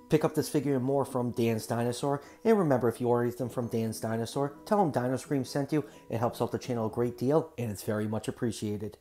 Pick up this figure and more from Dan's Dinosaur. And remember, if you order them from Dan's Dinosaur, tell him Dino Scream sent you. It helps out the channel a great deal, and it's very much appreciated.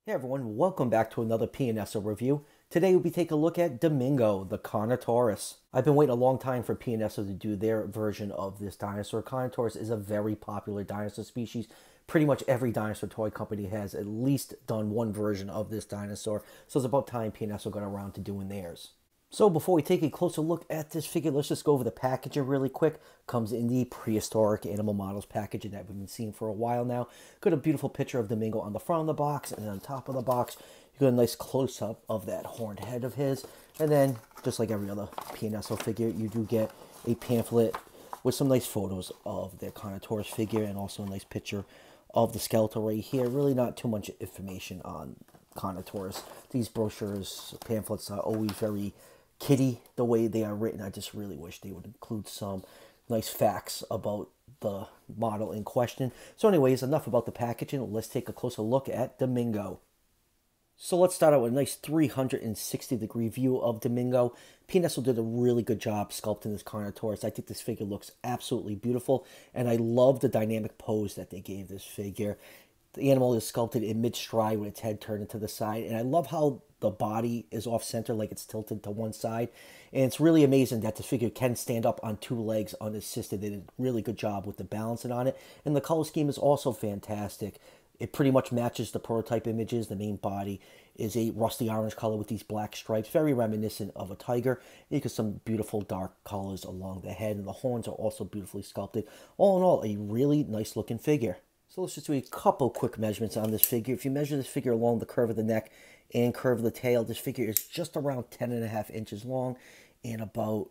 Hey everyone, welcome back to another PNSO review. Today we'll be taking a look at Domingo, the Carnotaurus. I've been waiting a long time for PNSO to do their version of this dinosaur. Carnotaurus is a very popular dinosaur species. Pretty much every dinosaur toy company has at least done one version of this dinosaur, so it's about time PNSO got around to doing theirs. So before we take a closer look at this figure, let's just go over the packaging really quick. Comes in the prehistoric animal models packaging that we've been seeing for a while now. Got a beautiful picture of Domingo on the front of the box, and on top of the box, you got a nice close-up of that horned head of his. And then, just like every other PNSO figure, you do get a pamphlet with some nice photos of their Carnotaurus figure, and also a nice picture of the skeletal right here. Really not too much information on Carnotaurus. These brochures, pamphlets are always very kiddie the way they are written. I just really wish they would include some nice facts about the model in question. So anyways, enough about the packaging. Let's take a closer look at Domingo. So let's start out with a nice 360-degree view of Domingo. PNSO did a really good job sculpting this Carnotaurus. I think this figure looks absolutely beautiful, and I love the dynamic pose that they gave this figure. The animal is sculpted in mid-stride with its head turned to the side, and I love how the body is off-center, like it's tilted to one side. And it's really amazing that this figure can stand up on two legs unassisted. They did a really good job with the balancing on it, and the color scheme is also fantastic. It pretty much matches the prototype images. The main body is a rusty orange color with these black stripes, very reminiscent of a tiger. You get some beautiful dark colors along the head, and the horns are also beautifully sculpted. All in all, a really nice looking figure. So let's just do a couple quick measurements on this figure. If you measure this figure along the curve of the neck and curve of the tail, this figure is just around 10.5 inches long and about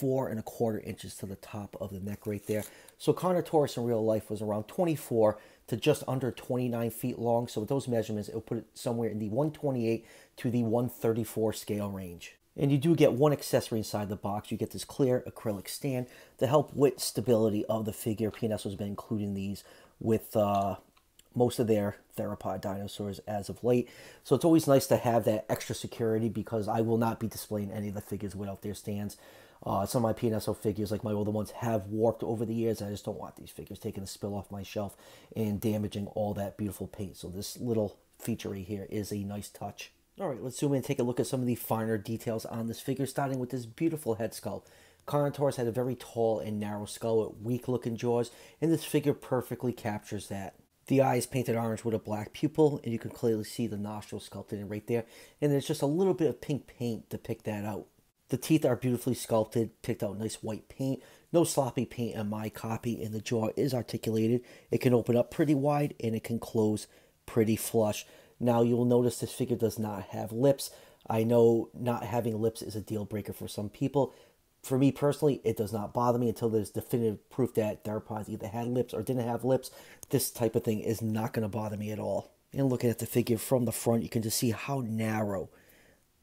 4.25 inches to the top of the neck right there. So Carnotaurus in real life was around 24 to just under 29 feet long. So with those measurements, it'll put it somewhere in the 128 to the 134 scale range. And you do get one accessory inside the box. You get this clear acrylic stand to help with stability of the figure. PNSO has been including these with most of their theropod dinosaurs as of late. So it's always nice to have that extra security, because I will not be displaying any of the figures without their stands. Some of my PNSO figures, like my older ones, have warped over the years. I just don't want these figures taking a spill off my shelf and damaging all that beautiful paint. So this little feature right here is a nice touch. All right, let's zoom in and take a look at some of the finer details on this figure, starting with this beautiful head sculpt. Carnotaurus had a very tall and narrow skull with weak-looking jaws, and this figure perfectly captures that. The eye is painted orange with a black pupil, and you can clearly see the nostril sculpted in right there, and there's just a little bit of pink paint to pick that out. The teeth are beautifully sculpted, picked out nice white paint, no sloppy paint on my copy, and the jaw is articulated. It can open up pretty wide, and it can close pretty flush. Now you'll notice this figure does not have lips. I know not having lips is a deal breaker for some people. For me personally, it does not bother me until there's definitive proof that theropods either had lips or didn't have lips. This type of thing is not going to bother me at all. And looking at the figure from the front, you can just see how narrow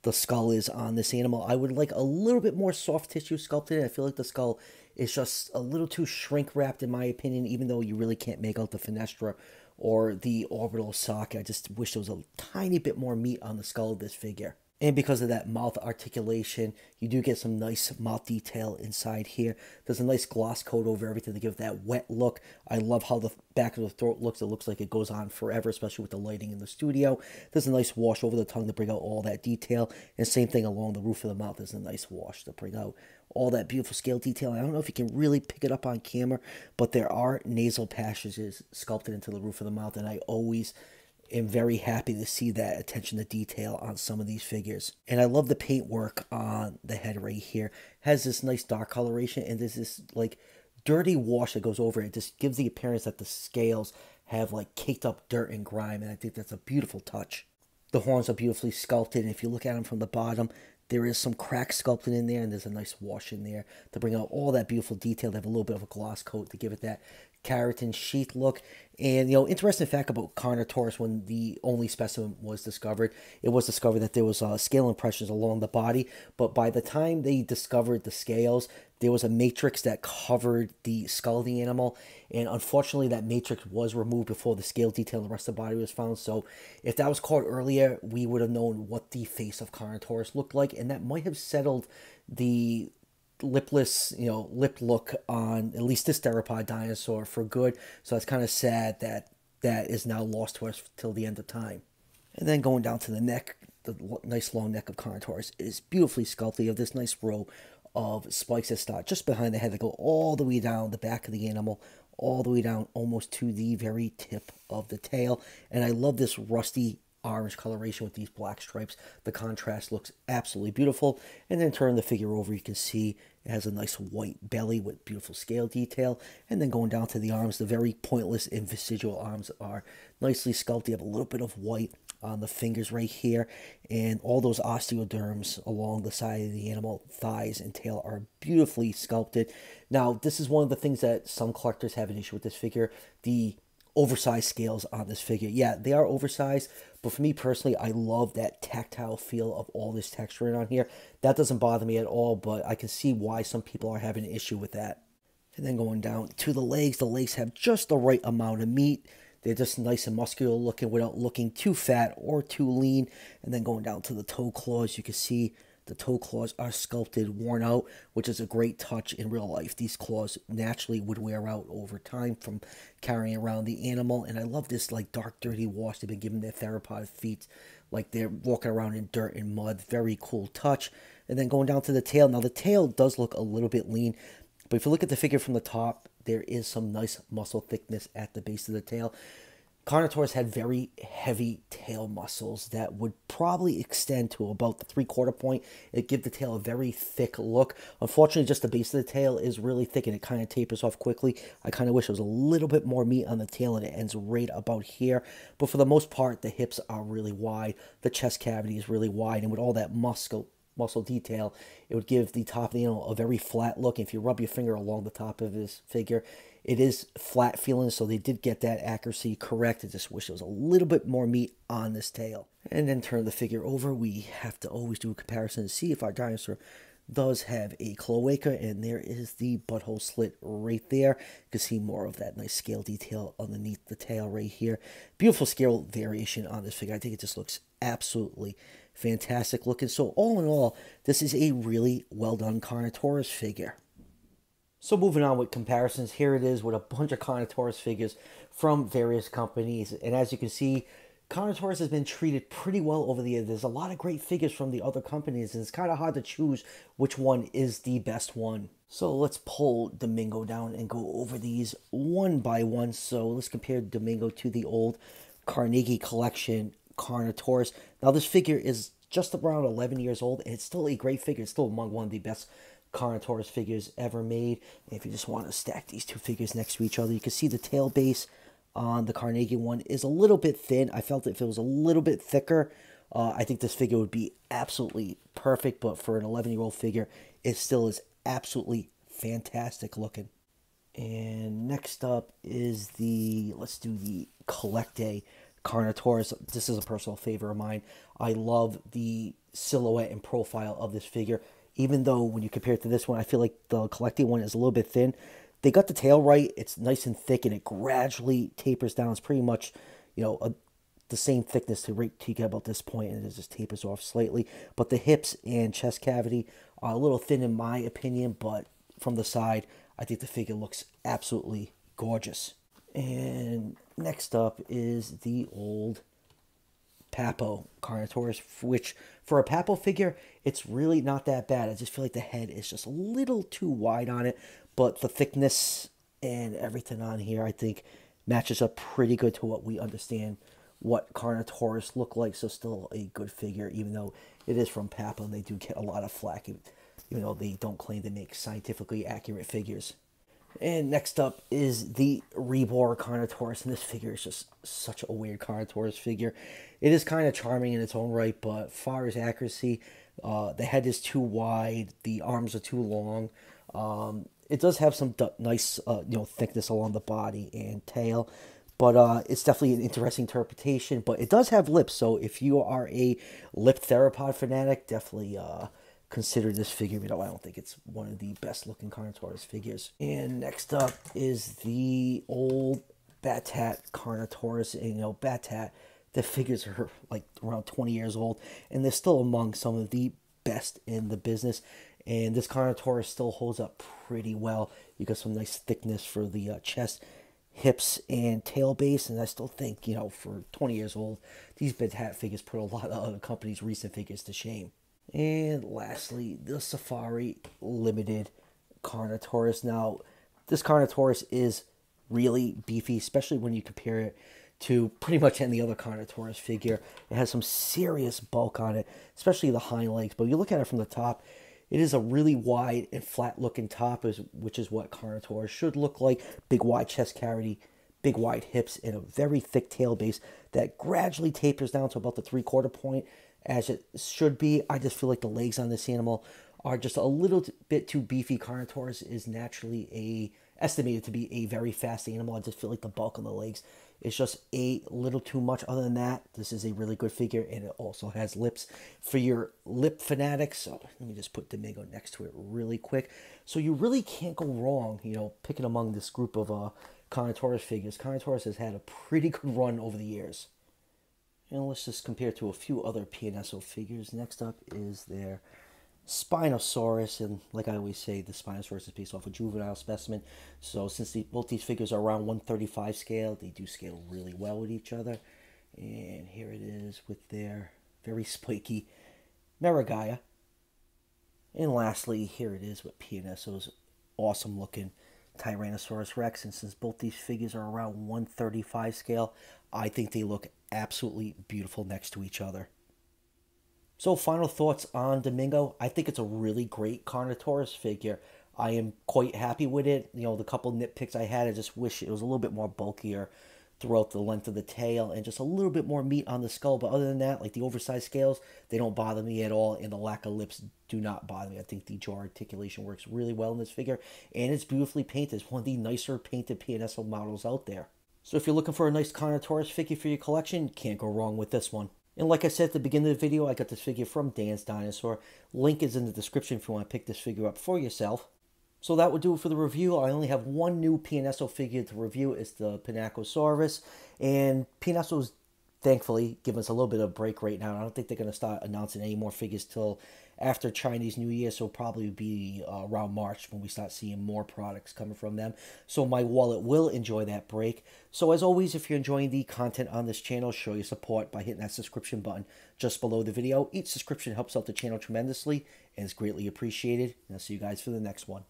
the skull is on this animal. I would like a little bit more soft tissue sculpted. I feel like the skull is just a little too shrink wrapped in my opinion, even though you really can't make out the fenestra or the orbital socket. I just wish there was a tiny bit more meat on the skull of this figure. And because of that mouth articulation, you do get some nice mouth detail inside here. There's a nice gloss coat over everything to give that wet look. I love how the back of the throat looks. It looks like it goes on forever, especially with the lighting in the studio. There's a nice wash over the tongue to bring out all that detail. And same thing along the roof of the mouth. There's a nice wash to bring out all that beautiful scale detail. I don't know if you can really pick it up on camera, but there are nasal passages sculpted into the roof of the mouth, and I always am very happy to see that attention to detail on some of these figures. And I love the paint work on the head right here. Has this nice dark coloration, and there's this like dirty wash that goes over it. It just gives the appearance that the scales have like caked up dirt and grime, and I think that's a beautiful touch. The horns are beautifully sculpted, and if you look at them from the bottom, there is some crack sculpted in there, and there's a nice wash in there to bring out all that beautiful detail. They have a little bit of a gloss coat to give it that keratin sheath look. And, interesting fact about Carnotaurus, when the only specimen was discovered, it was discovered that there was scale impressions along the body. But by the time they discovered the scales, there was a matrix that covered the skull of the animal. And unfortunately, that matrix was removed before the scale detail of the rest of the body was found. So if that was caught earlier, we would have known what the face of Carnotaurus looked like. And that might have settled the lipless, lip look on at least this theropod dinosaur for good. So it's kind of sad that that is now lost to us till the end of time. And then going down to the neck, the nice long neck of Carnotaurus is beautifully sculpted. You have this nice row of spikes that start just behind the head that go all the way down the back of the animal, all the way down almost to the very tip of the tail. And I love this rusty orange coloration with these black stripes. The contrast looks absolutely beautiful. And then turn the figure over, you can see it has a nice white belly with beautiful scale detail. And then going down to the arms, the very pointless and vestigial arms are nicely sculpted. You have a little bit of white on the fingers right here, and all those osteoderms along the side of the animal, thighs and tail, are beautifully sculpted. Now, this is one of the things that some collectors have an issue with this figure, the oversized scales on this figure. Yeah, they are oversized, but for me personally, I love that tactile feel of all this texturing on here. That doesn't bother me at all, but I can see why some people are having an issue with that. And then going down to the legs have just the right amount of meat. They're just nice and muscular looking without looking too fat or too lean. And then going down to the toe claws, you can see the toe claws are sculpted, worn out, which is a great touch in real life. These claws naturally would wear out over time from carrying around the animal. And I love this like dark, dirty wash they've been giving their theropod feet, like they're walking around in dirt and mud. Very cool touch. And then going down to the tail. Now the tail does look a little bit lean, but if you look at the figure from the top, there is some nice muscle thickness at the base of the tail. Carnotaurus had very heavy tail muscles that would probably extend to about the 3/4 point. It gives the tail a very thick look. Unfortunately, just the base of the tail is really thick and it kind of tapers off quickly. I kind of wish there was a little bit more meat on the tail and it ends right about here. But for the most part, the hips are really wide. The chest cavity is really wide. And with all that muscle detail, it would give the top of the animal a very flat look. If you rub your finger along the top of his figure, it is flat feeling, so they did get that accuracy correct. I just wish there was a little bit more meat on this tail. And then turn the figure over. We have to always do a comparison to see if our dinosaur does have a cloaca, and there is the butthole slit right there. You can see more of that nice scale detail underneath the tail right here. Beautiful scale variation on this figure. I think it just looks absolutely fantastic looking. So all in all, this is a really well done Carnotaurus figure. So moving on with comparisons, here it is with a bunch of Carnotaurus figures from various companies. And as you can see, Carnotaurus has been treated pretty well over the years. There's a lot of great figures from the other companies, and it's kind of hard to choose which one is the best one. So let's pull Domingo down and go over these one by one. So let's compare Domingo to the old Carnegie Collection Carnotaurus. Now this figure is just around 11 years old, and it's still a great figure. It's still among one of the best Carnotaurus figures ever made. And if you just want to stack these two figures next to each other, you can see the tail base on the Carnegie one is a little bit thin. I felt if it was a little bit thicker, I think this figure would be absolutely perfect. But for an 11-year-old figure, it still is absolutely fantastic looking. And next up is let's do the Collectae Carnotaurus. This is a personal favorite of mine. I love the silhouette and profile of this figure. Even though when you compare it to this one, I feel like the Collectae one is a little bit thin. They got the tail right. It's nice and thick, and it gradually tapers down. It's pretty much, the same thickness to get about this point, and it just tapers off slightly. But the hips and chest cavity are a little thin in my opinion, but from the side, I think the figure looks absolutely gorgeous. And next up is the old Papo Carnotaurus, which for a Papo figure, it's really not that bad. I just feel like the head is just a little too wide on it, but the thickness and everything on here, I think, matches up pretty good to what we understand what Carnotaurus look like. So still a good figure, even though it is from Papo, and they do get a lot of flack, even though they don't claim to make scientifically accurate figures. And next up is the Reborn Carnotaurus, and this figure is just such a weird Carnotaurus figure. It is kind of charming in its own right, but far as accuracy, the head is too wide, the arms are too long. It does have some nice, thickness along the body and tail, but it's definitely an interesting interpretation. But it does have lips, so if you are a lip theropod fanatic, definitely consider this figure. I don't think it's one of the best looking Carnotaurus figures. And next up is the old Batat Carnotaurus. And Batat, the figures are like around 20 years old, and they're still among some of the best in the business. And this Carnotaurus still holds up pretty well. You got some nice thickness for the chest, hips, and tail base. And I still think, for 20 years old, these Batat figures put a lot of other companies' recent figures to shame. And lastly, the Safari Limited Carnotaurus. Now, this Carnotaurus is really beefy, especially when you compare it to pretty much any other Carnotaurus figure. It has some serious bulk on it, especially the hind legs. But you look at it from the top, it is a really wide and flat looking top, which is what Carnotaurus should look like. Big wide chest cavity, big wide hips, and a very thick tail base that gradually tapers down to about the 3/4 point, as it should be. I just feel like the legs on this animal are just a little bit too beefy. Carnotaurus is naturally estimated to be a very fast animal. I just feel like the bulk on the legs is just a little too much. Other than that, this is a really good figure, and it also has lips for your lip fanatics. So let me just put Domingo next to it really quick. So you really can't go wrong, picking among this group of Carnotaurus figures. Carnotaurus has had a pretty good run over the years. And let's just compare to a few other PNSO figures. Next up is their Spinosaurus, and like I always say, the Spinosaurus is based off a juvenile specimen. So since both these figures are around 135 scale, they do scale really well with each other. And here it is with their very spiky Maragaya. And lastly, here it is with PNSO's awesome looking Tyrannosaurus Rex. And since both these figures are around 135 scale, I think they look absolutely beautiful next to each other. So final thoughts on Domingo. I think it's a really great Carnotaurus figure. I am quite happy with it. The couple nitpicks I had, I just wish it was a little bit more bulkier throughout the length of the tail and just a little bit more meat on the skull. But other than that, like the oversized scales, they don't bother me at all, and the lack of lips do not bother me. I think the jaw articulation works really well in this figure, and it's beautifully painted. It's one of the nicer painted PNSO models out there. So if you're looking for a nice Carnotaurus figure for your collection, can't go wrong with this one. And like I said at the beginning of the video, I got this figure from Dan's Dinosaur. Link is in the description if you want to pick this figure up for yourself. So that would do it for the review. I only have one new PNSO figure to review. It's the Pinacosaurus. And PNSO's thankfully giving us a little bit of a break right now. I don't think they're going to start announcing any more figures till after Chinese New Year, so it'll probably be around March when we start seeing more products coming from them. So my wallet will enjoy that break. So as always, if you're enjoying the content on this channel, show your support by hitting that subscription button just below the video. Each subscription helps out the channel tremendously and is greatly appreciated. And I'll see you guys for the next one.